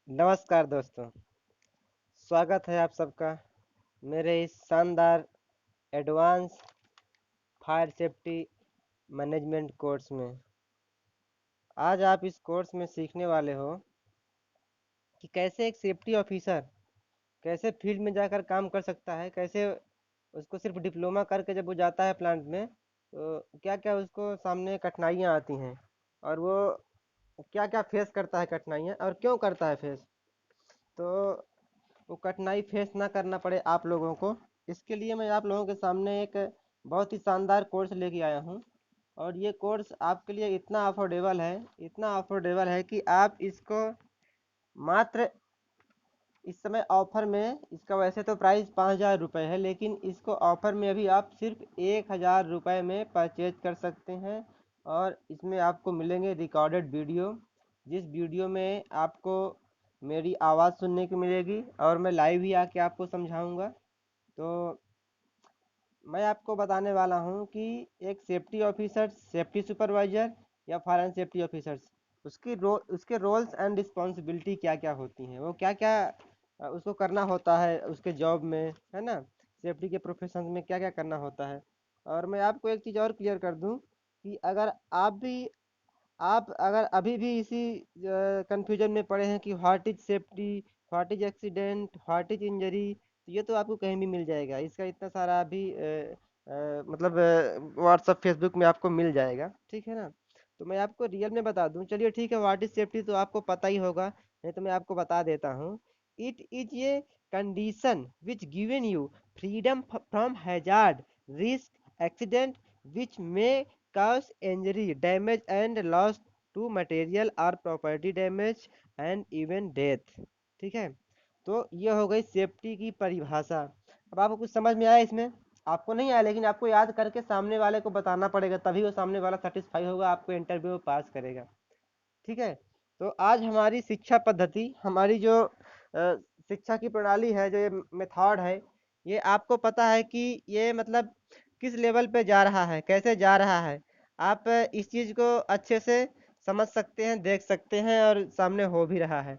नमस्कार दोस्तों, स्वागत है आप सबका मेरे इस शानदार advance fire safety management course में। आज आप इस कोर्स में सीखने वाले हो कि कैसे एक सेफ्टी ऑफिसर कैसे फील्ड में जाकर काम कर सकता है, कैसे उसको सिर्फ डिप्लोमा करके जब वो जाता है प्लांट में तो क्या क्या उसको सामने कठिनाइयाँ आती हैं और वो क्या क्या फेस करता है कठिनाइयाँ और क्यों करता है फेस। तो वो कठिनाई फेस ना करना पड़े आप लोगों को, इसके लिए मैं आप लोगों के सामने एक बहुत ही शानदार कोर्स लेके आया हूँ। और ये कोर्स आपके लिए इतना अफोर्डेबल है कि आप इसको मात्र इस समय ऑफर में, इसका वैसे तो प्राइस 5,000 रुपये है, लेकिन इसको ऑफर में अभी आप सिर्फ 1,000 रुपये में परचेज कर सकते हैं। और इसमें आपको मिलेंगे रिकॉर्डेड वीडियो, जिस वीडियो में आपको मेरी आवाज़ सुनने को मिलेगी और मैं लाइव ही आके आपको समझाऊंगा। तो मैं आपको बताने वाला हूँ कि एक सेफ्टी ऑफिसर, सेफ्टी सुपरवाइजर या फायर एंड सेफ्टी ऑफिसर्स, उसके रोल्स एंड रिस्पॉन्सिबिलिटी क्या क्या होती हैं, वो क्या क्या उसको करना होता है उसके जॉब में, है ना। सेफ्टी के प्रोफेशन में क्या क्या करना होता है। और मैं आपको एक चीज़ और क्लियर कर दूँ कि अगर आप अगर अभी भी इसी कंफ्यूजन में पड़े हैं कि what is safety, what is accident, what is injury, तो ये तो आपको कहीं भी मिल जाएगा। इसका इतना सारा अभी मतलब व्हाट्सअप फेसबुक में आपको मिल जाएगा, ठीक है ना। तो मैं आपको रियल में बता दूं, चलिए ठीक है, व्हाट इज सेफ्टी तो आपको पता ही होगा, नहीं तो मैं आपको बता देता हूँ। इट इज ये condition which given you freedom from hazard, risk, accident which may cause injury, damage and loss to material or property damage and even death। ठीक है, तो ये हो गई सेफ्टी की परिभाषा। अब आपको कुछ समझ में आया इसमें? आपको नहीं आया, लेकिन आपको याद करके सामने वाले को बताना पड़ेगा, तभी वो सामने वाला सेटिस्फाई होगा, आपको इंटरव्यू में पास करेगा। ठीक है, तो आज हमारी शिक्षा पद्धति, हमारी जो शिक्षा की प्रणाली है, जो ये मेथड है, ये आपको पता है कि ये मतलब किस लेवल पे जा रहा है, कैसे जा रहा है। आप इस चीज़ को अच्छे से समझ सकते हैं, देख सकते हैं, और सामने हो भी रहा है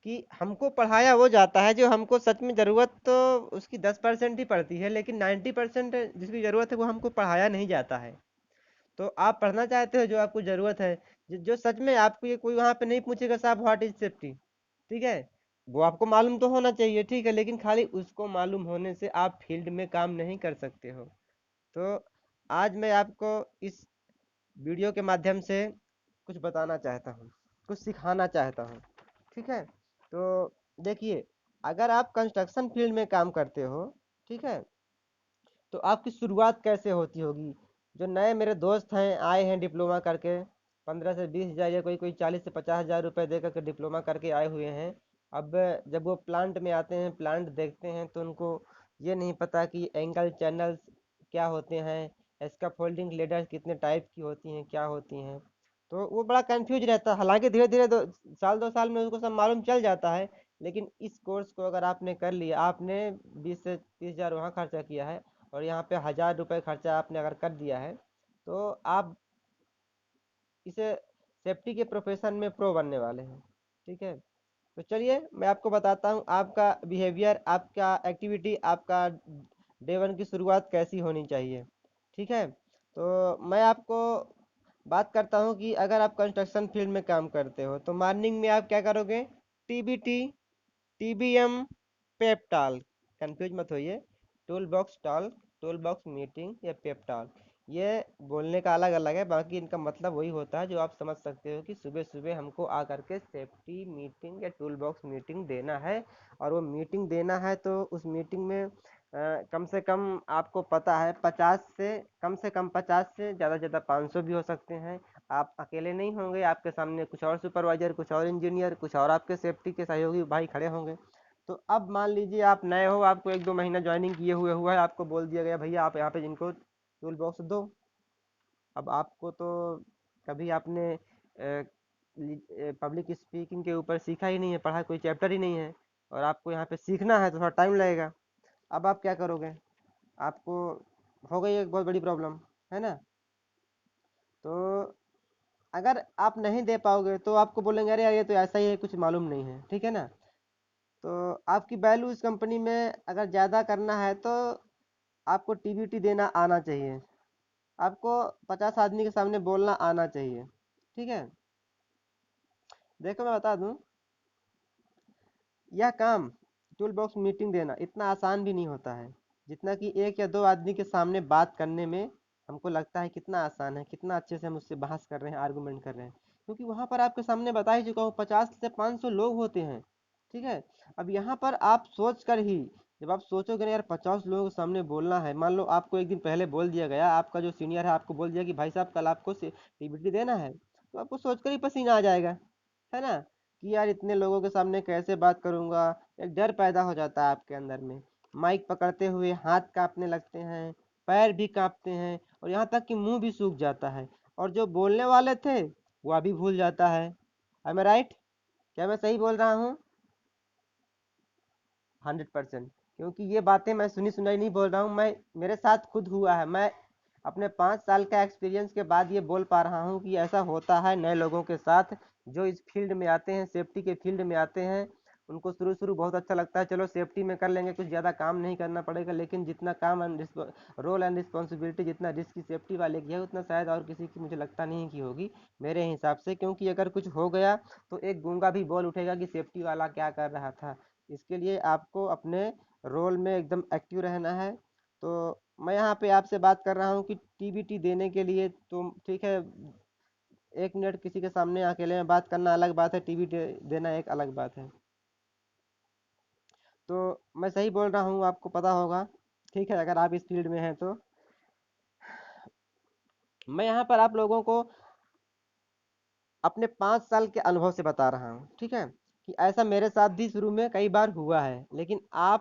कि हमको पढ़ाया वो जाता है जो हमको सच में ज़रूरत तो उसकी 10% ही पड़ती है, लेकिन 90% जिसकी ज़रूरत है वो हमको पढ़ाया नहीं जाता है। तो आप पढ़ना चाहते हो जो आपको ज़रूरत है, जो सच में आपको, ये कोई वहाँ पे नहीं पूछेगा साहब व्हाट इज सेफ्टी, ठीक है। वो आपको मालूम तो होना चाहिए, ठीक है, लेकिन खाली उसको मालूम होने से आप फील्ड में काम नहीं कर सकते हो। तो आज मैं आपको इस वीडियो के माध्यम से कुछ बताना चाहता हूँ, कुछ सिखाना चाहता हूँ, ठीक है। तो देखिए, अगर आप कंस्ट्रक्शन फील्ड में काम करते हो, ठीक है, तो आपकी शुरुआत कैसे होती होगी। जो नए मेरे दोस्त हैं, आए हैं डिप्लोमा करके, 15 से 20 हज़ार या कोई कोई 40 से 50 हज़ार रुपये दे करके डिप्लोमा करके आए हुए हैं। अब जब वो प्लांट में आते हैं, प्लांट देखते हैं, तो उनको ये नहीं पता कि एंगल चैनल्स क्या होते हैं, स्कैफोल्डिंग लेडर्स कितने टाइप की होती हैं, क्या होती हैं। तो वो बड़ा कंफ्यूज रहता है, हालांकि धीरे धीरे 2 साल 2 साल में उसको सब मालूम चल जाता है। लेकिन इस कोर्स को अगर आपने कर लिया, आपने 20 से 30 हज़ार वहाँ खर्चा किया है और यहाँ पे 1,000 रुपये खर्चा आपने अगर कर दिया है, तो आप इसे सेफ्टी के प्रोफेशन में प्रो बनने वाले हैं, ठीक है। तो चलिए मैं आपको बताता हूँ आपका बिहेवियर, आपका एक्टिविटी, आपका डे 1 की शुरुआत कैसी होनी चाहिए, ठीक है। तो मैं आपको बात करता हूँ कि अगर आप कंस्ट्रक्शन फील्ड में काम करते हो तो मॉर्निंग में आप क्या करोगे। टीबीटी, टीबीएम, पेपटाल, कंफ्यूज मत होइए, tool box talk, tool box meeting या पेपटाल, ये बोलने का अलग अलग है, बाकी इनका मतलब वही होता है जो आप समझ सकते हो कि सुबह सुबह हमको आ करके सेफ्टी मीटिंग या टूल बॉक्स मीटिंग देना है। और वो मीटिंग देना है तो उस मीटिंग में कम से कम आपको पता है 50 से, कम से कम 50 से ज़्यादा ज़्यादा 500 भी हो सकते हैं। आप अकेले नहीं होंगे, आपके सामने कुछ और सुपरवाइजर, कुछ और इंजीनियर, कुछ और आपके सेफ्टी के सहयोगी भाई खड़े होंगे। तो अब मान लीजिए आप नए हो, आपको 1-2 महीना ज्वाइनिंग किए हुए हुआ है, आपको बोल दिया गया भैया आप यहाँ पे जिनको टूल बॉक्स दो। अब आपको तो कभी आपने पब्लिक स्पीकिंग के ऊपर सीखा ही नहीं है, पढ़ा कोई चैप्टर ही नहीं है, और आपको यहाँ पे सीखना है तो थोड़ा टाइम लगेगा। अब आप क्या करोगे, आपको हो गई एक बहुत बड़ी प्रॉब्लम, है ना। तो अगर आप नहीं दे पाओगे तो आपको बोलेंगे अरे यार ये तो ऐसा ही है, कुछ मालूम नहीं है, ठीक है ना। तो आपकी वैल्यू इस कंपनी में अगर ज़्यादा करना है तो आपको टीबीटी देना आना चाहिए, आपको 50 आदमी के सामने बोलना आना चाहिए, ठीक है। देखो मैं बता दूं, यह काम टूल बॉक्स मीटिंग देना इतना आसान भी नहीं होता है, जितना कि एक या दो आदमी के सामने बात करने में हमको लगता है कितना आसान है, कितना अच्छे से हम उससे बहस कर रहे हैं, आर्गूमेंट कर रहे हैं। क्योंकि वहाँ पर आपके सामने बता ही चुका हूँ 50 से 500 लोग होते हैं, ठीक है। अब यहाँ पर आप सोच कर ही, जब आप सोचोगे ना यार 50 लोगों के सामने बोलना है, मान लो आपको एक दिन पहले बोल दिया गया, आपका जो सीनियर है आपको बोल दिया कि भाई साहब कल आपको पीपीटी देना है, तो आपको सोचकर ही पसीना आ जाएगा, है ना, कि यार इतने लोगों के सामने कैसे बात करूंगा। एक डर पैदा हो जाता है आपके अंदर में, माइक पकड़ते हुए हाथ कांपने लगते हैं, पैर भी कांपते हैं, और यहाँ तक कि मुंह भी सूख जाता है, और जो बोलने वाले थे वह भी भूल जाता है। I am right? क्या मैं सही बोल रहा हूँ? 100%। क्योंकि ये बातें मैं सुनी सुनाई नहीं बोल रहा हूँ, मैं मेरे साथ खुद हुआ है। मैं अपने 5 साल का एक्सपीरियंस के बाद ये बोल पा रहा हूँ कि ऐसा होता है नए लोगों के साथ, जो इस फील्ड में आते हैं, सेफ्टी के फील्ड में आते हैं। उनको शुरू शुरू बहुत अच्छा लगता है, चलो सेफ्टी में कर लेंगे, कुछ ज़्यादा काम नहीं करना पड़ेगा, लेकिन जितना काम एंड रोल एंड रिस्पॉन्सिबिलिटी जितना रिस्क की सेफ्टी वाले की है, उतना शायद और किसी की मुझे लगता नहीं कि होगी, मेरे हिसाब से। क्योंकि अगर कुछ हो गया तो एक गूंगा भी बोल उठेगा कि सेफ्टी वाला क्या कर रहा था। इसके लिए आपको अपने रोल में एकदम एक्टिव रहना है। तो मैं यहाँ पे आपसे बात कर रहा हूँ कि टीबीटी देने के लिए तो ठीक है, 1 मिनट किसी के सामने अकेले में बात करना अलग बात है, टीबीटी देना एक अलग बात है। तो मैं सही बोल रहा हूँ, आपको पता होगा, ठीक है, अगर आप इस फील्ड में हैं तो। मैं यहाँ पर आप लोगों को अपने 5 साल के अनुभव से बता रहा हूँ, ठीक है, कि ऐसा मेरे साथ भी शुरू में कई बार हुआ है, लेकिन आज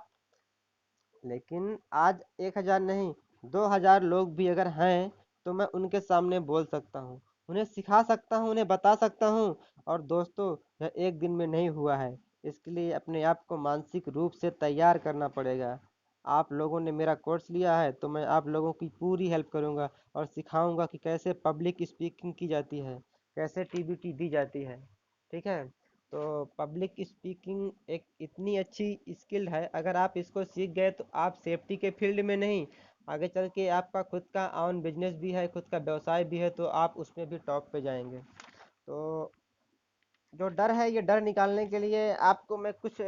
1,000 नहीं, 2,000 लोग भी अगर हैं तो मैं उनके सामने बोल सकता हूँ, उन्हें सिखा सकता हूँ, उन्हें बता सकता हूँ। और दोस्तों, यह एक दिन में नहीं हुआ है, इसके लिए अपने आप को मानसिक रूप से तैयार करना पड़ेगा। आप लोगों ने मेरा कोर्स लिया है तो मैं आप लोगों की पूरी हेल्प करूँगा और सिखाऊंगा कि कैसे पब्लिक स्पीकिंग की जाती है, कैसे टीबीटी दी जाती है, ठीक है। तो पब्लिक स्पीकिंग एक इतनी अच्छी स्किल है, अगर आप इसको सीख गए तो आप सेफ्टी के फील्ड में नहीं, आगे चल के आपका खुद का ऑन बिजनेस भी है, खुद का व्यवसाय भी है, तो आप उसमें भी टॉप पे जाएंगे। तो जो डर है, ये डर निकालने के लिए आपको मैं कुछ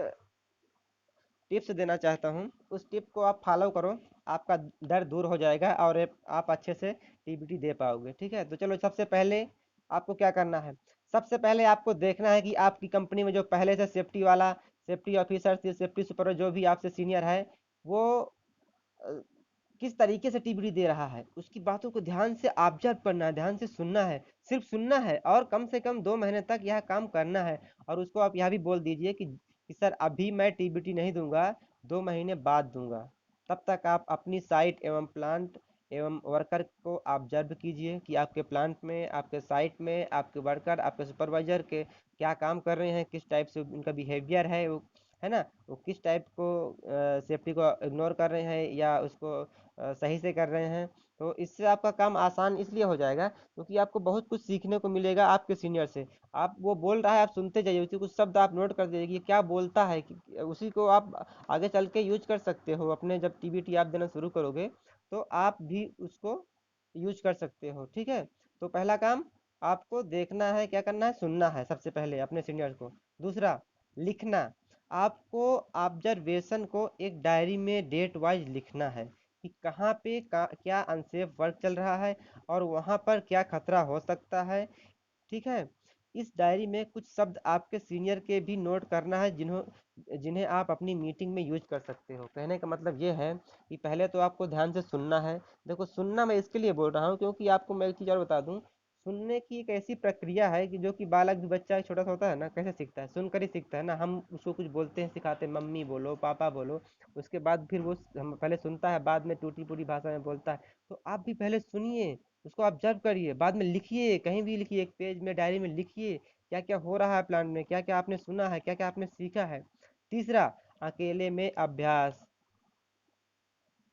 टिप्स देना चाहता हूँ। उस टिप को आप फॉलो करो, आपका डर दूर हो जाएगा और आप अच्छे से टीबीटी दे पाओगे, ठीक है। तो चलो, सबसे पहले आपको क्या करना है, सबसे पहले आपको देखना है कि आपकी कंपनी में जो पहले से सेफ्टी वाला, सेफ्टी ऑफिसर, सेफ्टी सुपरवाइजर, जो भी आपसे सीनियर है, वो अ, किस तरीके से टीबीटी दे रहा है, उसकी बातों को ध्यान से ऑब्जर्व करना है, ध्यान से सुनना है, सिर्फ सुनना है, और कम से कम 2 महीने तक यह काम करना है। और उसको आप यह भी बोल दीजिए कि सर अभी मैं टीबीटी नहीं दूंगा, 2 महीने बाद दूंगा। तब तक आप अपनी साइट एवं प्लांट एवं वर्कर को ऑब्जर्व कीजिए कि आपके प्लांट में, आपके साइट में, आपके वर्कर, आपके सुपरवाइजर के क्या काम कर रहे हैं, किस टाइप से उनका बिहेवियर है, वो है ना, वो किस टाइप को सेफ्टी को इग्नोर कर रहे हैं या उसको सही से कर रहे हैं। तो इससे आपका काम आसान इसलिए हो जाएगा क्योंकि आपको बहुत कुछ सीखने को मिलेगा आपके सीनियर से। आप वो बोल रहा है, आप सुनते जाइए, उसी कुछ शब्द आप नोट कर दीजिए कि क्या बोलता है, कि उसी को आप आगे चल के यूज कर सकते हो। अपने जब टीबीटी आप देना शुरू करोगे तो आप भी उसको यूज कर सकते हो, ठीक है। तो पहला काम आपको देखना है, क्या करना है, सुनना है सबसे पहले अपने सीनियर को। दूसरा, लिखना। आपको ऑब्जर्वेशन को एक डायरी में डेट वाइज लिखना है कि कहाँ पे क्या अनसेफ वर्क चल रहा है और वहाँ पर क्या खतरा हो सकता है, ठीक है। इस डायरी में कुछ शब्द आपके सीनियर के भी नोट करना है, जिन्हें आप अपनी मीटिंग में यूज कर सकते हो। कहने का मतलब ये है कि पहले तो आपको ध्यान से सुनना है। देखो, सुनना मैं इसके लिए बोल रहा हूँ क्योंकि आपको मैं एक चीज़ और बता दूँ, सुनने की एक ऐसी प्रक्रिया है कि जो कि बालक भी, बच्चा छोटा सा होता है ना, कैसे सीखता है, सुनकर ही सीखता है ना। हम उसको कुछ बोलते हैं, सिखाते हैं, मम्मी बोलो, पापा बोलो, उसके बाद फिर वो हम पहले सुनता है, बाद में टूटी फूटी भाषा में बोलता है। तो आप भी पहले सुनिए, उसको ऑब्जर्व करिए, बाद में लिखिए, कहीं भी लिखिए, एक पेज में, डायरी में लिखिए क्या क्या हो रहा है प्लान में, क्या क्या आपने सुना है, क्या क्या आपने सीखा है। तीसरा, अकेले में अभ्यास।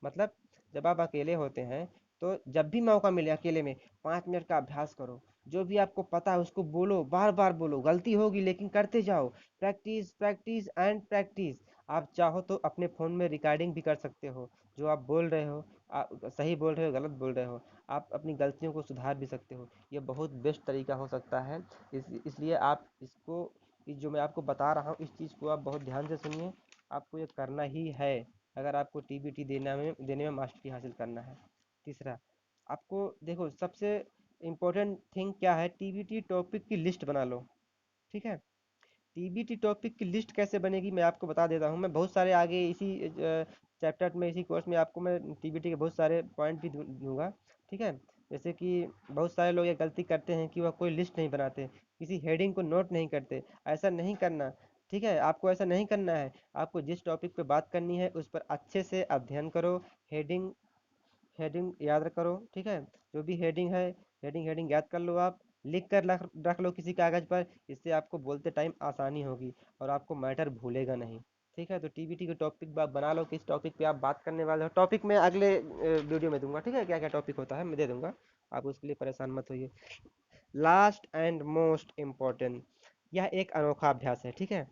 मतलब जब आप अकेले होते हैं तो जब भी मौका मिले अकेले में 5 मिनट का अभ्यास करो। जो भी आपको पता है उसको बोलो, बार बार बोलो, गलती होगी लेकिन करते जाओ। Practice practice and practice. आप चाहो तो अपने फ़ोन में रिकॉर्डिंग भी कर सकते हो, जो आप बोल रहे हो, सही बोल रहे हो गलत बोल रहे हो, आप अपनी गलतियों को सुधार भी सकते हो। ये बहुत बेस्ट तरीका हो सकता है। इसलिए आप इसको, जो मैं आपको बता रहा हूँ इस चीज़ को आप बहुत ध्यान से सुनिए। आपको ये करना ही है अगर आपको टीबीटी देने में मास्टरी हासिल करना है। तीसरा, आपको देखो सबसे इम्पोर्टेंट थिंग क्या है, टीबीटी टॉपिक की लिस्ट बना लो। ठीक है, टीबीटी टॉपिक की लिस्ट कैसे बनेगी मैं आपको बता देता हूँ। मैं बहुत सारे आगे इसी चैप्टर में, इसी कोर्स में आपको मैं टीबीटी के बहुत सारे पॉइंट भी दूंगा। ठीक है, जैसे कि बहुत सारे लोग ये गलती करते हैं कि वह कोई लिस्ट नहीं बनाते, किसी हेडिंग को नोट नहीं करते। ऐसा नहीं करना। ठीक है, आपको ऐसा नहीं करना है। आपको जिस टॉपिक पे बात करनी है उस पर अच्छे से अध्ययन करो। हेडिंग हेडिंग याद करो। ठीक है, जो भी हेडिंग है, हेडिंग हेडिंग याद कर लो, आप लिख कर रख लो किसी कागज़ पर। इससे आपको बोलते टाइम आसानी होगी और आपको मैटर भूलेगा नहीं। ठीक है, तो टीबीटी के टॉपिक आप बना लो, किस टॉपिक पे आप बात करने वाले हो। टॉपिक मैं अगले वीडियो में दूंगा। ठीक है, क्या क्या टॉपिक होता है मैं दे दूंगा, आप उसके लिए परेशान मत होइए। लास्ट एंड मोस्ट इम्पॉर्टेंट, यह एक अनोखा अभ्यास है। ठीक है,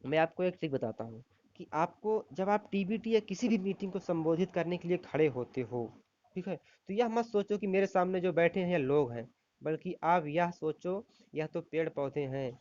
मैं आपको एक ट्रिक बताता हूँ कि आपको जब आप टीबीटी या किसी भी मीटिंग को संबोधित करने के लिए खड़े होते हो, ठीक है, तो यह मत सोचो कि मेरे सामने जो बैठे हैं लोग हैं, बल्कि आप यह सोचो यह तो पेड़ पौधे हैं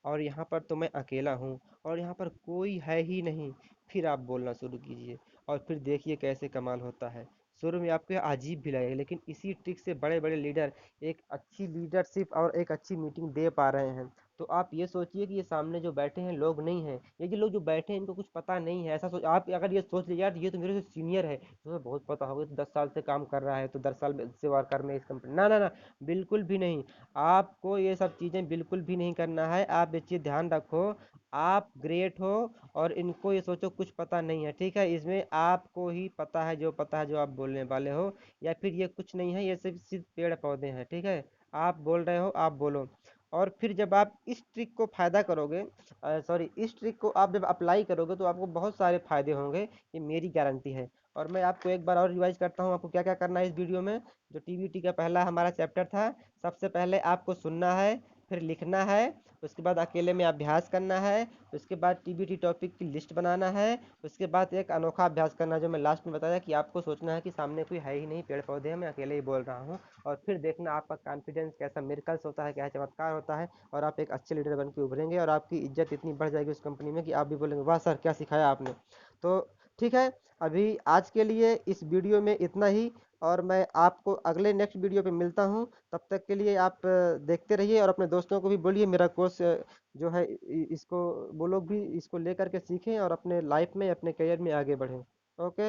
और यहाँ पर तो मैं अकेला हूँ और यहाँ पर कोई है ही नहीं। फिर आप बोलना शुरू कीजिए और फिर देखिए कैसे कमाल होता है। शुरू में आपको यह अजीब भी लगेगा, लेकिन इसी ट्रिक से बड़े बड़े लीडर एक अच्छी लीडरशिप और एक अच्छी मीटिंग दे पा रहे हैं। तो आप ये सोचिए कि ये सामने जो बैठे हैं लोग नहीं हैं, ये जो लोग जो बैठे हैं इनको कुछ पता नहीं है। ऐसा सोच, आप अगर ये सोच लिया यार ये तो मेरे से सीनियर है, तुम्हें बहुत पता होगा, तो 10 साल से काम कर रहा है, तो 10 साल से वर्कर में इस कंपनी, ना ना ना, बिल्कुल भी नहीं। आपको ये सब चीज़ें बिल्कुल भी नहीं करना है। आप ये चीज़ ध्यान रखो, आप ग्रेट हो और इनको ये सोचो कुछ पता नहीं है। ठीक है, इसमें आपको ही पता है, जो पता है जो आप बोलने वाले हो, या फिर ये कुछ नहीं है, ये सिर्फ सिर्फ पेड़ पौधे हैं। ठीक है, आप बोल रहे हो, आप बोलो। और फिर जब आप इस ट्रिक को फ़ायदा करोगे, सॉरी, इस ट्रिक को आप जब अप्लाई करोगे तो आपको बहुत सारे फ़ायदे होंगे, ये मेरी गारंटी है। और मैं आपको एक बार और रिवाइज करता हूँ आपको क्या क्या करना है इस वीडियो में। जो टीबीटी का पहला हमारा चैप्टर था, सबसे पहले आपको सुनना है, फिर लिखना है, उसके बाद अकेले में अभ्यास करना है, उसके बाद टीबीटी टॉपिक की लिस्ट बनाना है, उसके बाद एक अनोखा अभ्यास करना है जो मैं लास्ट में बताया कि आपको सोचना है कि सामने कोई है ही नहीं, पेड़ पौधे हैं, मैं अकेले ही बोल रहा हूँ। और फिर देखना आपका कॉन्फिडेंस कैसा मिरेकल्स होता है, क्या चमत्कार होता है, और आप एक अच्छे लीडर बन के उभरेंगे और आपकी इज्जत इतनी बढ़ जाएगी उस कंपनी में कि आप भी बोलेंगे वाह सर क्या सिखाया आपने। तो ठीक है, अभी आज के लिए इस वीडियो में इतना ही, और मैं आपको अगले नेक्स्ट वीडियो पे मिलता हूँ। तब तक के लिए आप देखते रहिए और अपने दोस्तों को भी बोलिए मेरा कोर्स जो है इसको, वो लोग भी इसको लेकर के सीखें और अपने लाइफ में अपने करियर में आगे बढ़ें। ओके।